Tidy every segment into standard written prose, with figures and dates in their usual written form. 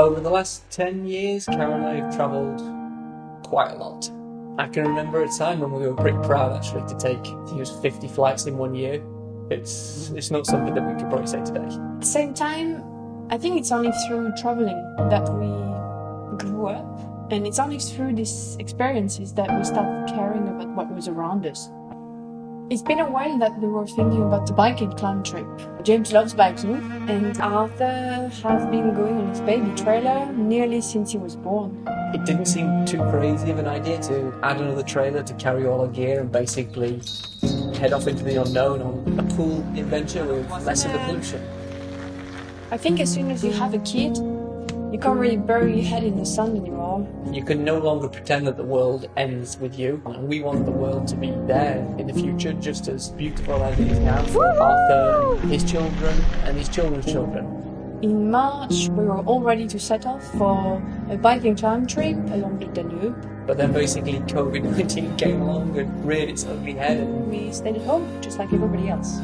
Over the last 10 years, Caro and I have travelled quite a lot. I can remember a time when we were pretty proud actually to take, I think it was 50 flights in 1 year. It's not something that we could probably say today. At the same time, I think it's only through traveling that we grew up, and it's only through these experiences that we start caring about what was around us. It's been a while that we were thinking about the bike and climb trip. James loves biking, and Arthur has been going on his baby trailer nearly since he was born. It didn't seem too crazy of an idea to add another trailer to carry all our gear and basically head off into the unknown on a cool adventure with less of the pollution. I think as soon as you have a kid, you can't really bury your head in the sand anymore. You can no longer pretend that the world ends with you, and we want the world to be there in the future just as beautiful as it is now for Arthur, his children and his children's children. In March, we were all ready to set off for a bike and climb trip along the Danube. But then basically COVID-19 came along and reared its ugly head, and We stayed at home, just like everybody else.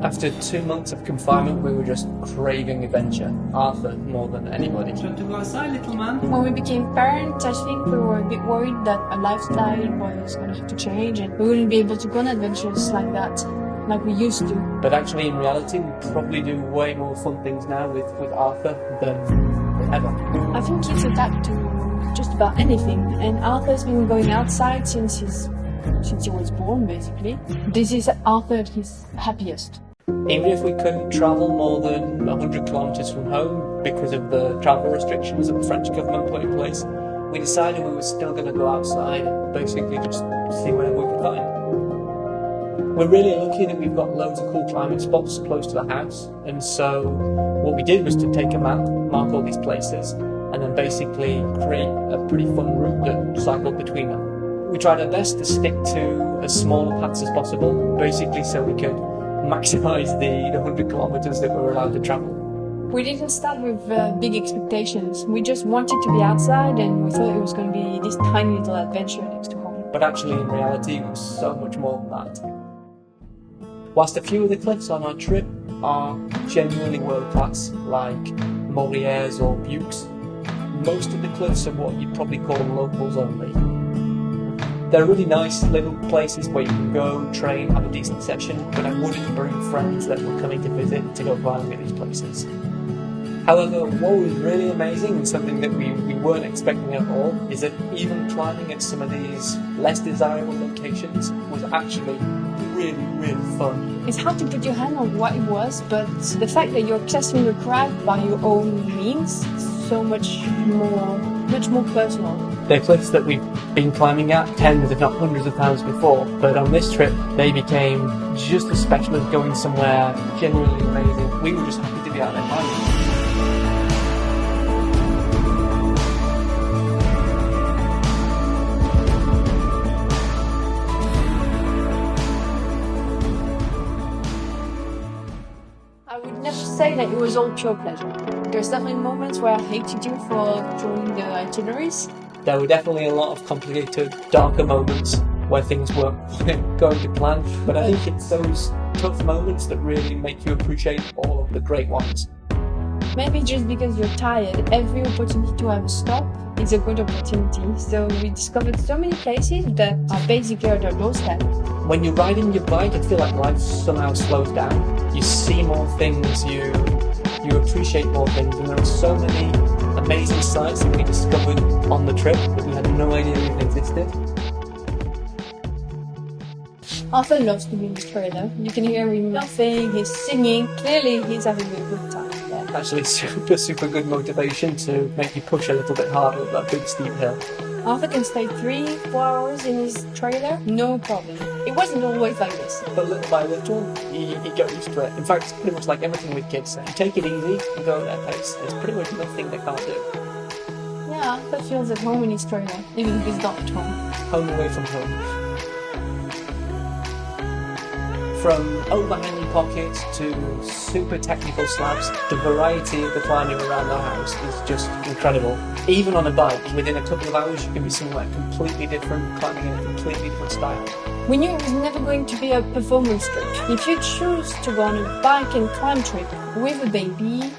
after 2 months of confinement we were just craving adventure, Arthur more than anybody. Do you want to go outside, little man? When we became parents, I think we were a bit worried that our lifestyle was going to have to change and we wouldn't be able to go on adventures like that, like we used to. But actually in reality we probably do way more fun things now with Arthur than ever. I think kids adapt to just about anything, and Arthur's been going outside since he was born, basically. This is Arthur at his happiest. Even if we couldn't travel more than 100 kilometres from home because of the travel restrictions that the French government put in place, we decided we were still going to go outside and basically just see whatever we could find. We're really lucky that we've got loads of cool climbing spots close to the house, and so what we did was to take a map, mark all these places, and then basically create a pretty fun route that cycled between them. We tried our best to stick to as small paths as possible, basically so we could maximise the 100 kilometres that we were allowed to travel. We didn't start with big expectations. We just wanted to be outside, and we thought it was going to be this tiny little adventure next to home. But actually in reality it was so much more than that. Whilst a few of the cliffs on our trip are genuinely world class, like Morières or Buttes, most of the cliffs are what you'd probably call locals only. They're really nice little places where you can go, train, have a decent session, but I wouldn't bring friends that were coming to visit to go climbing at these places. However, what was really amazing and something that we weren't expecting at all is that even climbing at some of these less desirable locations was actually really, really fun. It's hard to put your hand on what it was, but the fact that you're accessing the craft by your own means is so much more personal. They're cliffs that we've been climbing at tens if not hundreds of times before, but on this trip they became just as special as going somewhere genuinely amazing. We were just happy to be out there climbing. I would never say that it was all pure pleasure. There's definitely moments where I hated you for drawing the itineraries. There were definitely a lot of complicated, darker moments where things weren't going to plan, but I think it's those tough moments that really make you appreciate all of the great ones. Maybe just because you're tired, every opportunity to have a stop is a good opportunity. So we discovered so many places that are basically at our doorstep. When you're riding your bike, I feel like life somehow slows down. You see more things, you appreciate more things, and there are so many amazing sights that we discovered on the trip that we had no idea even existed. Arthur loves to be in the trailer. You can hear him laughing, he's singing. Clearly he's having a good time there. Actually, super good motivation to make you push a little bit harder up that big steep hill. Arthur can stay 3-4 hours in his trailer, no problem. It wasn't always like this. But little by little, he got used to it. In fact, it's pretty much like everything with kids. You take it easy and go at their pace. There's pretty much nothing they can't do. Yeah, Arthur feels at home in his trailer, even if he's not at home. Home away from home. From overhanging pockets to super technical slabs, the variety of the climbing around our house is just incredible. Even on a bike, within a couple of hours you can be somewhere completely different, climbing in a completely different style. We knew it was never going to be a performance trip. If you choose to go on a bike and climb trip with a baby,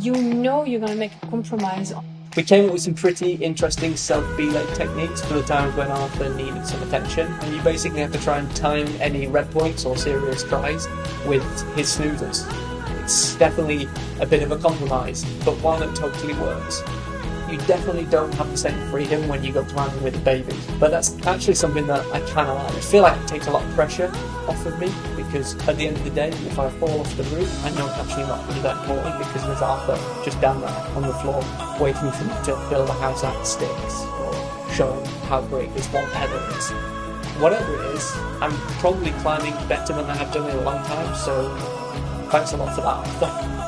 you know you're going to make a compromise. We came up with some pretty interesting self-belay techniques for the times when Arthur needed some attention, and you basically have to try and time any red points or serious tries with his snoozers. It's definitely a bit of a compromise, but one that totally works. You definitely don't have the same freedom when you go climbing with a baby, but that's actually something that I kind of like. I feel like it takes a lot of pressure off of me, because at the end of the day, if I fall off the roof, I know it's actually not really that important, because there's Arthur just down there on the floor waiting for me to build a house out of sticks, or show him how great this one header is. Whatever it is, I'm probably climbing better than I have done in a long time, so thanks a lot for that, Arthur.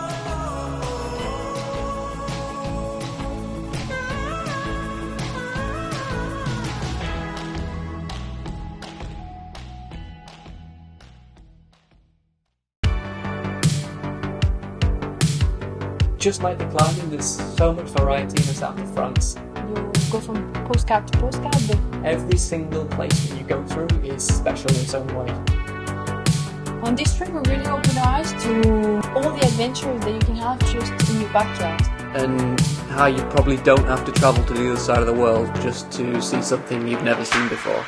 Just like the climbing, there's so much variety in the south of France. You go from postcard to postcard, but every single place that you go through is special in its own way. On this trip, we really opened our eyes to all the adventures that you can have just in your backyard. And how you probably don't have to travel to the other side of the world just to see something you've never seen before.